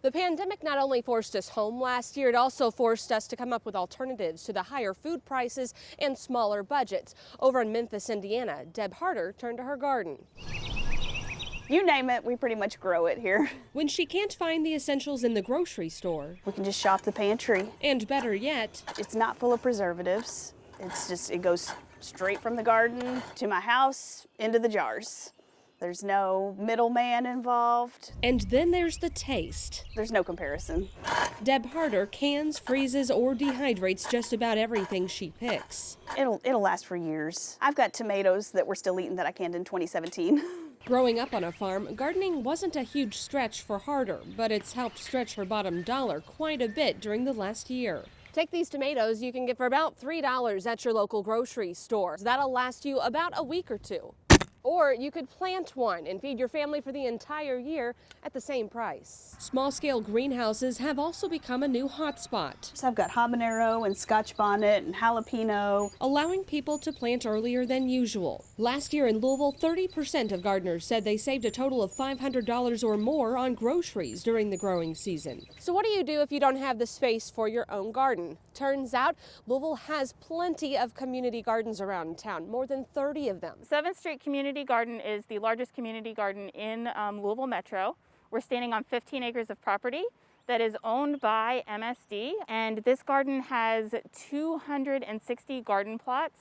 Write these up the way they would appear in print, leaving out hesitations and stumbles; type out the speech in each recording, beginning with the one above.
The pandemic not only forced us home last year, it also forced us to come up with alternatives to the higher food prices and smaller budgets. Over in Memphis, Indiana, Deb Harder turned to her garden. You name it, we pretty much grow it here. When she can't find the essentials in the grocery store. We can just shop the pantry. And better yet, it's not full of preservatives. It goes straight from the garden to my house into the jars. There's no middleman involved. And then there's the taste. There's no comparison. Deb Harder cans, freezes, or dehydrates just about everything she picks. It'll last for years. I've got tomatoes that we're still eating that I canned in 2017. Growing up on a farm, gardening wasn't a huge stretch for Harder, but it's helped stretch her bottom dollar quite a bit during the last year. Take these tomatoes you can get for about $3 at your local grocery store. That'll last you about a week or two. Or you could plant one and feed your family for the entire year at the same price. Small-scale greenhouses have also become a new hotspot. So I've got habanero and scotch bonnet and jalapeno. Allowing people to plant earlier than usual. Last year in Louisville, 30% of gardeners said they saved a total of $500 or more on groceries during the growing season. So what do you do if you don't have the space for your own garden? Turns out Louisville has plenty of community gardens around town, more than 30 of them. 7th Street Community Garden is the largest community garden in Louisville Metro. We're standing on 15 acres of property that is owned by MSD, and this garden has 260 garden plots.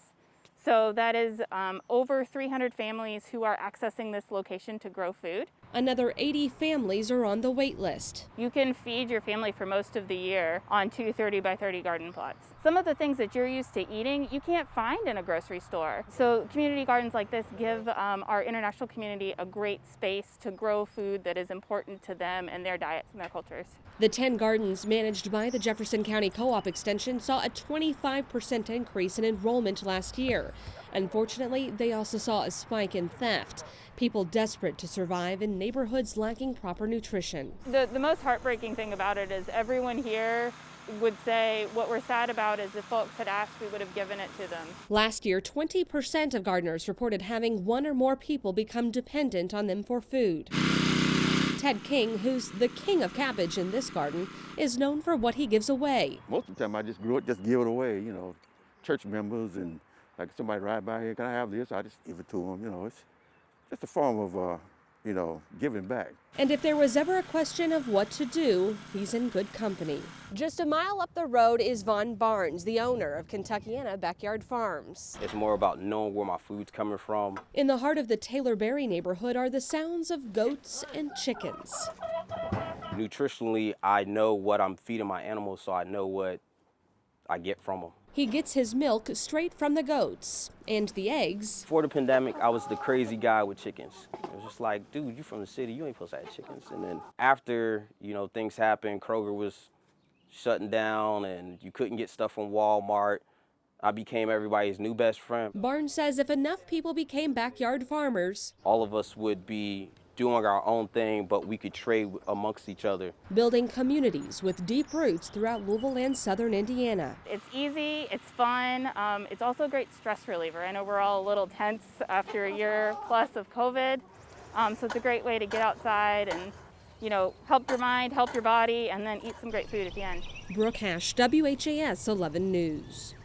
So that is over 300 families who are accessing this location to grow food. Another 80 families are on the wait list. You can feed your family for most of the year on 2 30 by 30 garden plots. Some of the things that you're used to eating, you can't find in a grocery store. So community gardens like this give our international community a great space to grow food that is important to them and their diets and their cultures. The 10 gardens managed by the Jefferson County Co-op Extension saw a 25% increase in enrollment last year. Unfortunately, they also saw a spike in theft. People desperate to survive in neighborhoods lacking proper nutrition. The most heartbreaking thing about it is everyone here would say what we're sad about is if folks had asked, we would have given it to them. Last year, 20% of gardeners reported having one or more people become dependent on them for food. Ted King, who's the king of cabbage in this garden, is known for what he gives away. Most of the time I just grew up, just give it away, you know, church members and like somebody ride by here, can I have this? I just give it to them, you know. It's just a form of, you know, giving back. And if there was ever a question of what to do, he's in good company. Just a mile up the road is Vaughn Barnes, the owner of Kentuckiana Backyard Farms. It's more about knowing where my food's coming from. In the heart of the Taylor Berry neighborhood are the sounds of goats and chickens. Nutritionally, I know what I'm feeding my animals, so I know what I get from them. He gets his milk straight from the goats, and the eggs. Before the pandemic, I was the crazy guy with chickens. It was just like, dude, you from the city, you ain't supposed to have chickens. And then after, you know, things happened, Kroger was shutting down and you couldn't get stuff from Walmart, I became everybody's new best friend. Barnes says if enough people became backyard farmers, all of us would be doing our own thing, but we could trade amongst each other. Building communities with deep roots throughout Louisville and southern Indiana. It's easy, it's fun, it's also a great stress reliever. I know we're all a little tense after a year plus of COVID, so it's a great way to get outside and, you know, help your mind, help your body, and then eat some great food at the end. Brooke Hash, WHAS 11 News.